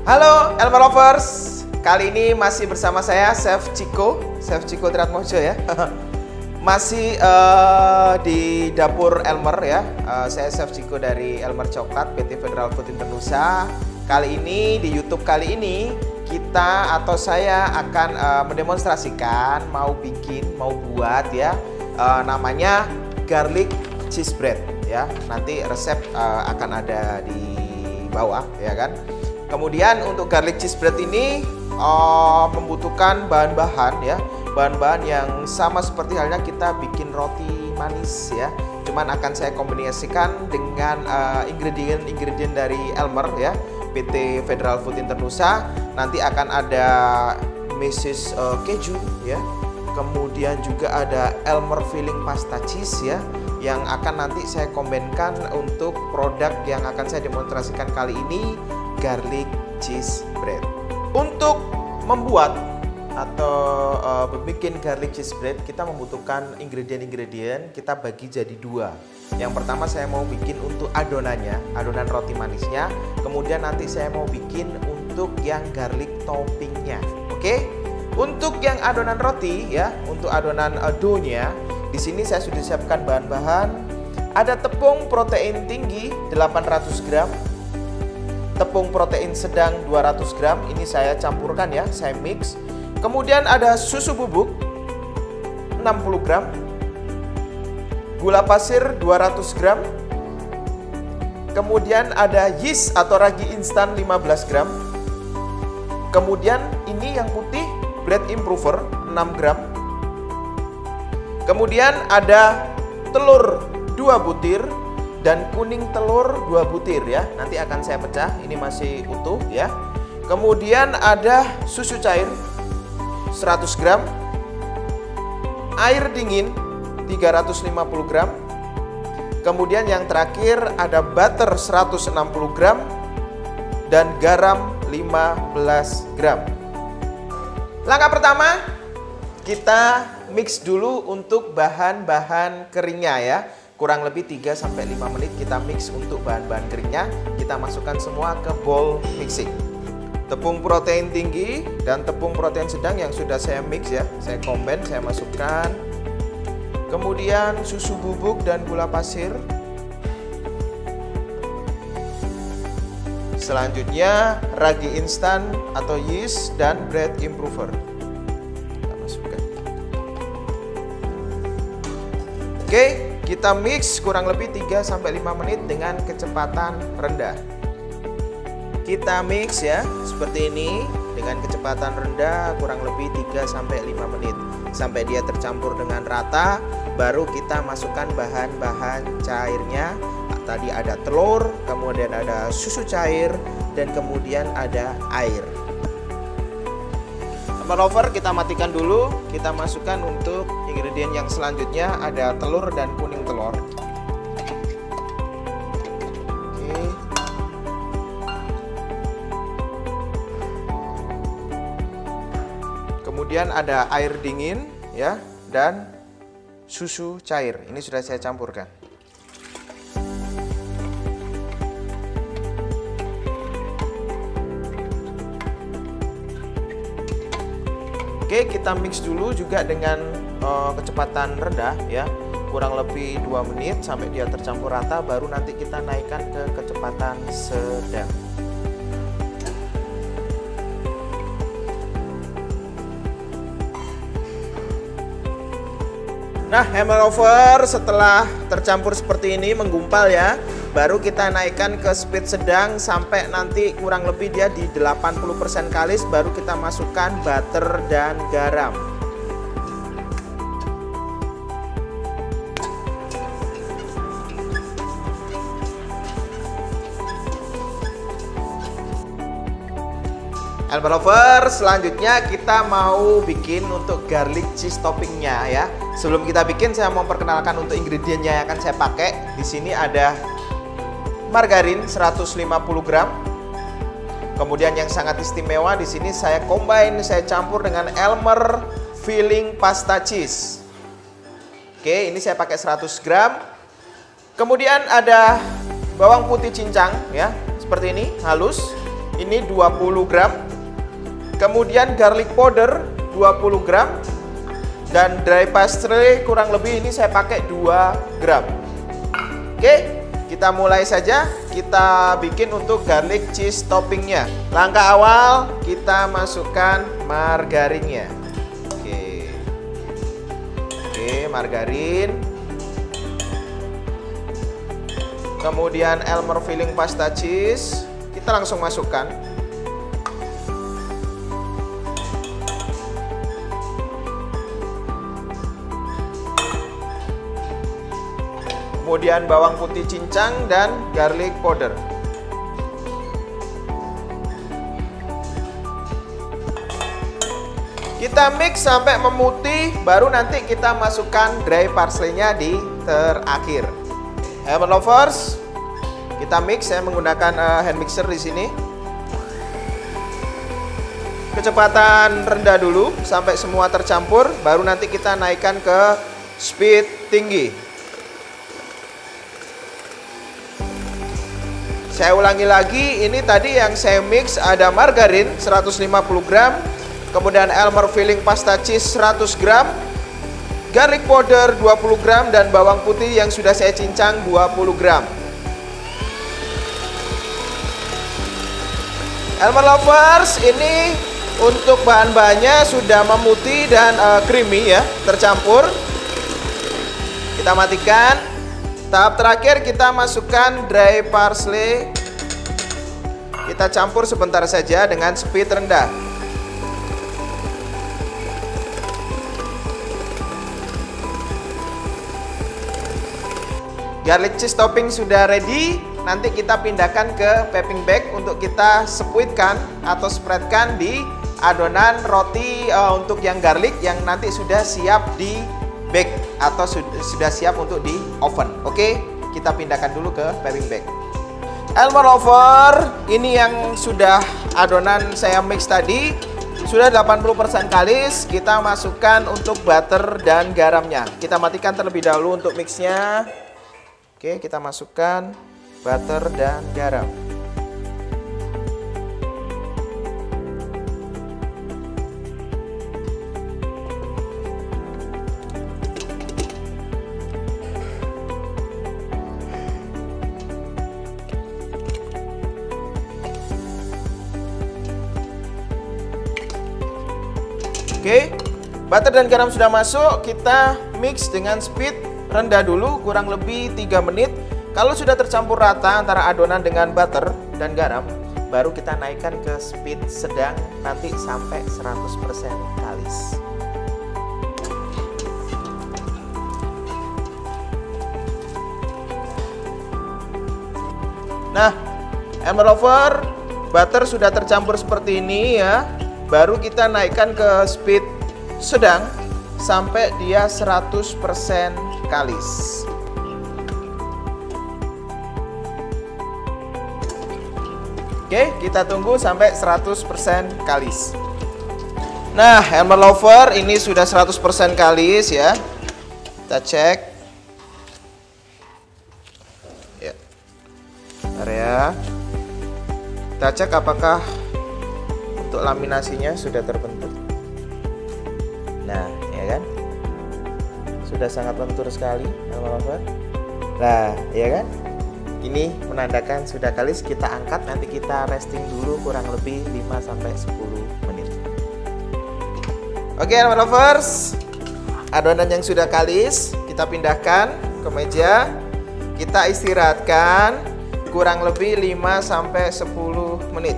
Halo Elmer Lovers, kali ini masih bersama saya Chef Ciko Triatmojo ya. Masih di dapur Elmer ya. Saya Chef Ciko dari Elmer Coklat PT Federal Food Internusa. Kali ini di YouTube kali ini saya akan mendemonstrasikan mau buat ya namanya garlic cheese bread ya. Nanti resep akan ada di bawah ya kan. Kemudian untuk garlic cheese bread ini membutuhkan bahan-bahan ya. Bahan-bahan yang sama seperti halnya kita bikin roti manis ya. Cuman akan saya kombinasikan dengan ingredient dari Elmer ya, PT Federal Food Internusa. Nanti akan ada meses keju ya. Kemudian juga ada Elmer filling pasta cheese ya, yang akan nanti saya kombinkan untuk produk yang akan saya demonstrasikan kali ini, garlic cheese bread. Untuk membuat atau bikin garlic cheese bread, kita membutuhkan ingredient kita bagi jadi dua. Yang pertama saya mau bikin untuk adonannya, adonan roti manisnya. Kemudian nanti saya mau bikin untuk yang garlic toppingnya. Oke? Untuk yang adonan roti ya, untuk adonan dough-nya, di sini saya sudah siapkan bahan-bahan. Ada tepung protein tinggi 800 gram, tepung protein sedang 200 gram. Ini saya campurkan ya, saya mix. Kemudian ada susu bubuk 60 gram, gula pasir 200 gram. Kemudian ada yeast atau ragi instan 15 gram. Kemudian ini yang putih bread improver 6 gram. Kemudian ada telur 2 butir dan kuning telur 2 butir ya. Nanti akan saya pecah, ini masih utuh ya. Kemudian ada susu cair 100 gram, air dingin 350 gram. Kemudian yang terakhir ada butter 160 gram dan garam 15 gram. Langkah pertama, kita mix dulu untuk bahan-bahan keringnya ya. Kurang lebih 3-5 menit kita mix untuk bahan-bahan keringnya. Kita masukkan semua ke bowl mixing. Tepung protein tinggi dan tepung protein sedang yang sudah saya mix ya, saya combine, saya masukkan. Kemudian susu bubuk dan gula pasir. Selanjutnya ragi instan atau yeast dan bread improver. Kita masukkan. Oke, kita mix kurang lebih 3-5 menit dengan kecepatan rendah. Kita mix ya, seperti ini dengan kecepatan rendah kurang lebih 3-5 menit sampai dia tercampur dengan rata. Baru kita masukkan bahan-bahan cairnya. Tadi ada telur, kemudian ada susu cair, dan kemudian ada air. Teman lover, kita matikan dulu. Kita masukkan untuk ingredient yang selanjutnya, ada telur dan kuning telur. Kemudian ada air dingin ya, dan susu cair. Ini sudah saya campurkan. Oke, kita mix dulu juga dengan kecepatan rendah ya. Kurang lebih 2 menit sampai dia tercampur rata, baru nanti kita naikkan ke kecepatan sedang. Nah, Elmer Lover, setelah tercampur seperti ini menggumpal ya, baru kita naikkan ke speed sedang sampai nanti kurang lebih dia di 80% kalis, baru kita masukkan butter dan garam. Elmer Lover, selanjutnya kita mau bikin untuk garlic cheese toppingnya ya. Sebelum kita bikin, saya mau perkenalkan untuk ingredientnya yang akan saya pakai. Di sini ada margarin 150 gram. Kemudian yang sangat istimewa di sini saya combine, saya campur dengan Elmer filling pasta cheese. Oke, ini saya pakai 100 gram. Kemudian ada bawang putih cincang ya, seperti ini, halus. ini 20 gram. Kemudian garlic powder 20 gram. Dan dry parsley kurang lebih ini saya pakai 2 gram. Oke, kita mulai saja. Kita bikin untuk garlic cheese toppingnya. Langkah awal, kita masukkan margarinnya. Oke, margarin. Kemudian Elmer filling pasta cheese, kita langsung masukkan. Kemudian bawang putih cincang dan garlic powder. Kita mix sampai memutih, baru nanti kita masukkan dry parsley-nya di terakhir. Elmer lovers, kita mix. Saya menggunakan hand mixer di sini. Kecepatan rendah dulu sampai semua tercampur, baru nanti kita naikkan ke speed tinggi. Saya ulangi lagi, ini tadi yang saya mix ada margarin 150 gram, kemudian Elmer filling pasta cheese 100 gram, garlic powder 20 gram, dan bawang putih yang sudah saya cincang 20 gram. Elmer lovers, ini untuk bahan-bahannya sudah memutih dan creamy ya, tercampur. Kita matikan. Tahap terakhir kita masukkan dry parsley. Kita campur sebentar saja dengan speed rendah. Garlic cheese topping sudah ready. Nanti kita pindahkan ke piping bag untuk kita sepuitkan atau spreadkan di adonan roti untuk yang garlic yang nanti sudah siap di bake atau sudah siap untuk di oven. Oke, kita pindahkan dulu ke piping bag. Elmer lover, ini yang sudah adonan saya mix tadi. Sudah 80% kalis, kita masukkan untuk butter dan garamnya. Kita matikan terlebih dahulu untuk mixnya. Oke, kita masukkan butter dan garam. Oke, butter dan garam sudah masuk, kita mix dengan speed rendah dulu, kurang lebih 3 menit. Kalau sudah tercampur rata antara adonan dengan butter dan garam, baru kita naikkan ke speed sedang nanti sampai 100% kalis. Nah, Elmer lover, butter sudah tercampur seperti ini ya. Baru kita naikkan ke speed sedang sampai dia 100% kalis. Oke, kita tunggu sampai 100% kalis. Nah, Elmer lover, ini sudah 100% kalis ya. Kita cek. Ya. Area. Kita cek apakah untuk laminasinya sudah terbentuk. Nah, ya kan? Sudah sangat lentur sekali, Elmer lover. Nah, ya kan? Ini menandakan sudah kalis. Kita angkat, nanti kita resting dulu kurang lebih 5-10 menit. Oke, Elmer lovers, adonan yang sudah kalis kita pindahkan ke meja. Kita istirahatkan kurang lebih 5-10 menit.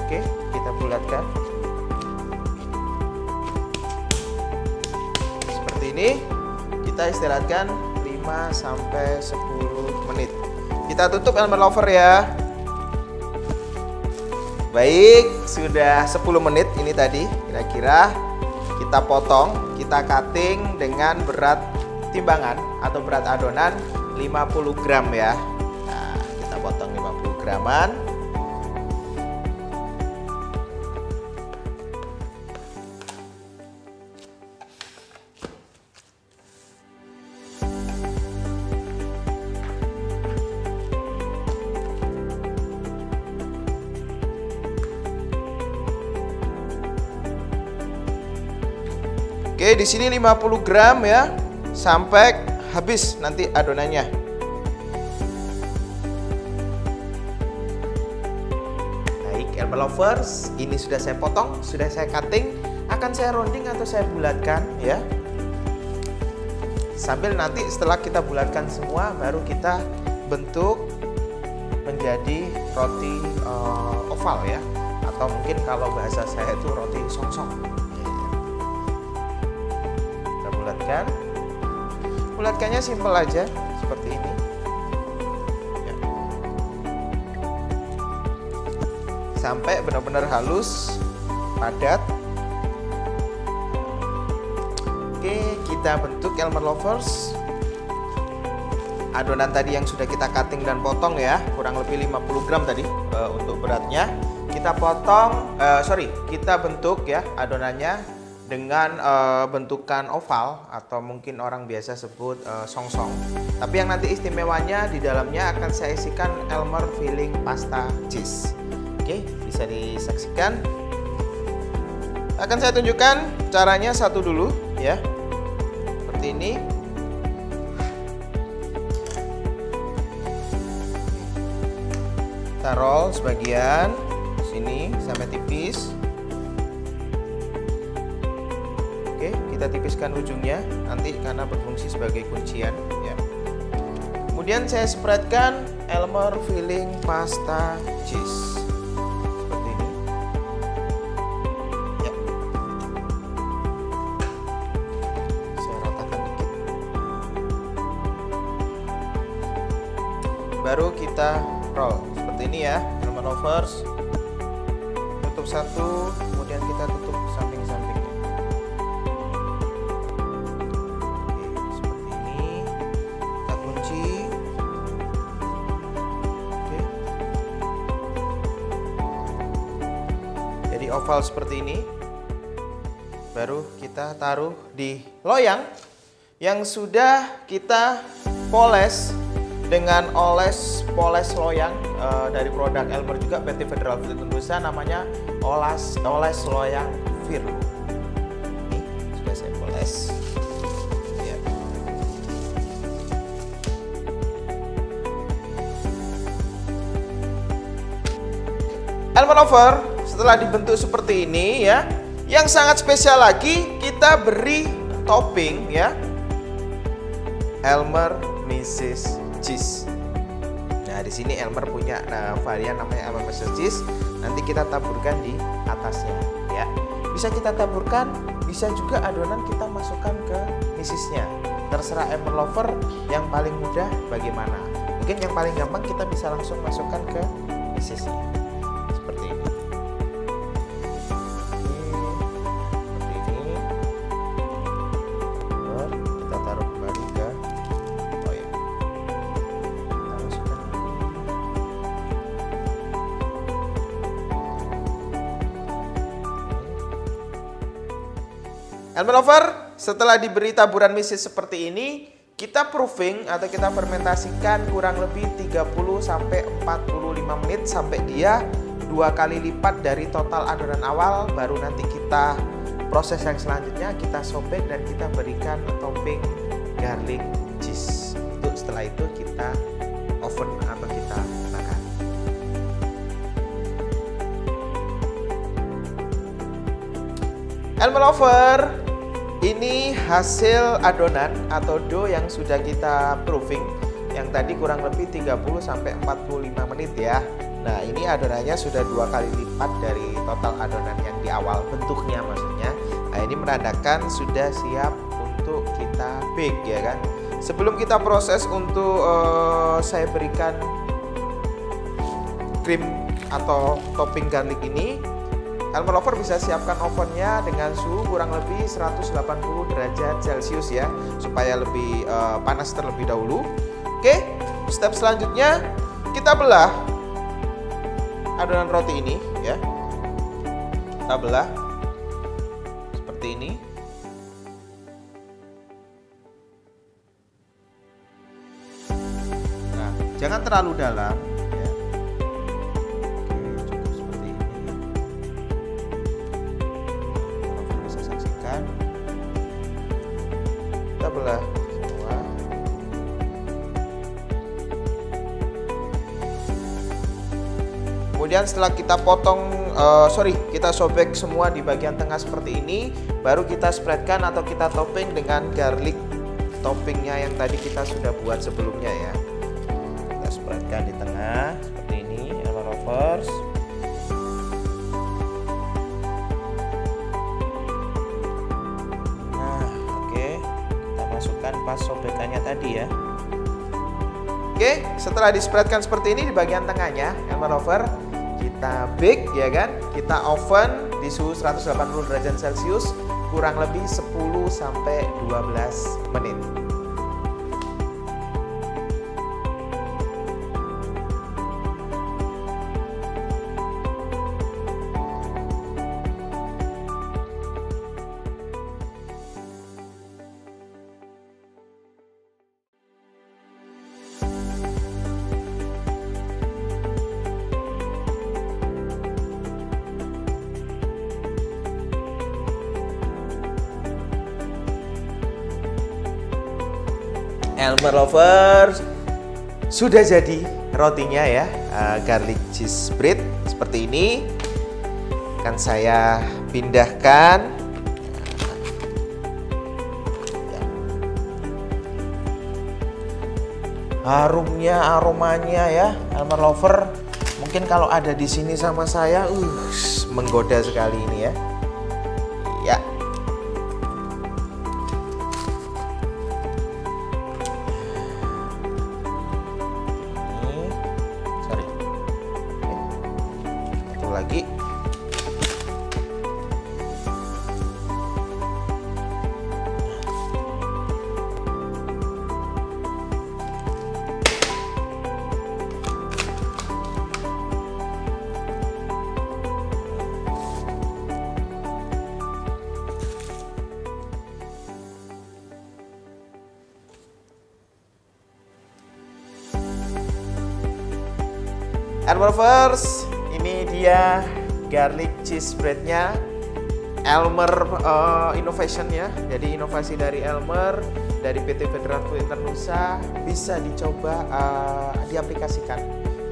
Oke, kita bulatkan seperti ini. Kita istirahatkan 5-10 menit. Kita tutup Elmer lover ya. Baik, sudah 10 menit ini tadi kira-kira. Kita potong, kita cutting dengan berat timbangan atau berat adonan 50 gram ya. Nah, kita potong 50 graman. Oke, di sini 50 gram ya, sampai habis nanti adonannya. Baik, Elmer Lovers, ini sudah saya potong, sudah saya cutting, akan saya rounding atau saya bulatkan ya. Sambil nanti setelah kita bulatkan semua, baru kita bentuk menjadi roti oval ya, atau mungkin kalau bahasa saya itu roti songsong. Kita bulatkan. Bulatkannya simple aja seperti ini ya. Sampai benar-benar halus, padat. Oke, kita bentuk Elmer Lovers. Adonan tadi yang sudah kita cutting dan potong ya, kurang lebih 50 gram tadi untuk beratnya. Kita potong, kita bentuk ya adonannya dengan bentukan oval atau mungkin orang biasa sebut songsong. Tapi yang nanti istimewanya di dalamnya akan saya isikan Elmer filling pasta cheese. Oke, bisa disaksikan. Akan saya tunjukkan caranya satu dulu ya. Seperti ini. Kita roll sebagian sini sampai tipis. Oke, kita tipiskan ujungnya nanti karena berfungsi sebagai kuncian ya. Kemudian saya spreadkan Elmer filling pasta cheese seperti ini ya. Saya ratakan dikit. Baru kita roll seperti ini ya, Elmer Lovers. Tutup satu, kemudian kita tutup samping-sampingnya. Oke, seperti ini. Kita kunci. Oke. Jadi oval seperti ini. Baru kita taruh di loyang yang sudah kita poles dengan poles loyang dari produk Elmer juga, PT Federal Fleet Indonesia, namanya oles loyang Fir. Ini sudah saya poles ya. Elmer Lover setelah dibentuk seperti ini ya, yang sangat spesial lagi kita beri topping ya, Elmer Mrs. Cheese. Nah, di sini Elmer punya varian namanya Elmer Mrs. Cheese. Nanti kita taburkan di atasnya ya. Bisa kita taburkan, bisa juga adonan kita masukkan ke misisnya. Terserah Elmer Lover yang paling mudah bagaimana. Mungkin yang paling gampang kita bisa langsung masukkan ke misisnya. Seperti ini. Seperti ini. Kita taruh kembali ke loyang. Kita masukkan lagi. Elmer Lover, setelah diberi taburan misis seperti ini, kita proofing atau kita fermentasikan kurang lebih 30 sampai 45 menit sampai dia 2 kali lipat dari total adonan awal. Baru nanti kita proses yang selanjutnya, kita sobek dan kita berikan topping garlic cheese. Untuk setelah itu kita oven atau kita bakar. Elmer Lover, ini hasil adonan atau dough yang sudah kita proofing, yang tadi kurang lebih 30 sampai 45 menit ya. Nah, ini adonannya sudah 2 kali lipat dari total adonan yang di awal, bentuknya maksudnya. Nah, ini menandakan sudah siap untuk kita bake ya kan. Sebelum kita proses untuk saya berikan krim atau topping garlic ini, Elmer Lover bisa siapkan ovennya dengan suhu kurang lebih 180 derajat Celcius ya, supaya lebih panas terlebih dahulu. Oke, step selanjutnya kita belah adonan roti ini ya. Kita belah seperti ini. Nah, jangan terlalu dalam. kita belah semua. Kemudian setelah kita potong, kita sobek semua di bagian tengah seperti ini, baru kita spreadkan atau kita topping dengan garlic toppingnya yang tadi kita sudah buat sebelumnya ya. Kita spreadkan di tengah seperti ini, Elmer Lovers. Masukkan pas sobekannya tadi ya. Oke, setelah di-spreadkan seperti ini di bagian tengahnya, Elmer Lover, kita bake ya kan. Kita oven di suhu 180 derajat Celcius kurang lebih 10 sampai 12 menit. Elmer Lovers, sudah jadi rotinya ya, garlic cheese bread seperti ini. Akan saya pindahkan. Harumnya, aromanya ya, Elmer Lover. Mungkin kalau ada di sini sama saya, menggoda sekali ini ya. Ya. Lagi Elmer Lovers, ini dia garlic cheese breadnya Elmer Innovation ya. Jadi inovasi dari Elmer, dari PT Veteran Food Internusa, bisa dicoba diaplikasikan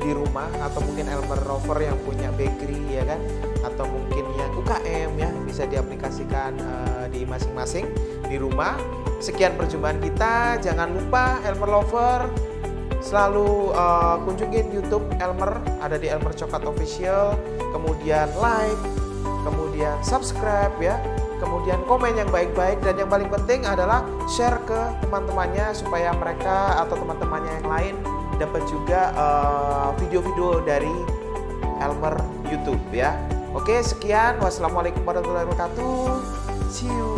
di rumah, atau mungkin Elmer Lover yang punya bakery ya kan, atau mungkin yang UKM ya, bisa diaplikasikan di masing-masing di rumah. Sekian perjumpaan kita, jangan lupa Elmer Lover selalu kunjungin YouTube Elmer, ada di Elmer Coklat Official, kemudian like, kemudian subscribe ya, kemudian komen yang baik-baik, dan yang paling penting adalah share ke teman-temannya supaya mereka atau teman-temannya yang lain dapat juga video-video dari Elmer YouTube ya. Oke, sekian, wassalamualaikum warahmatullahi wabarakatuh, see you.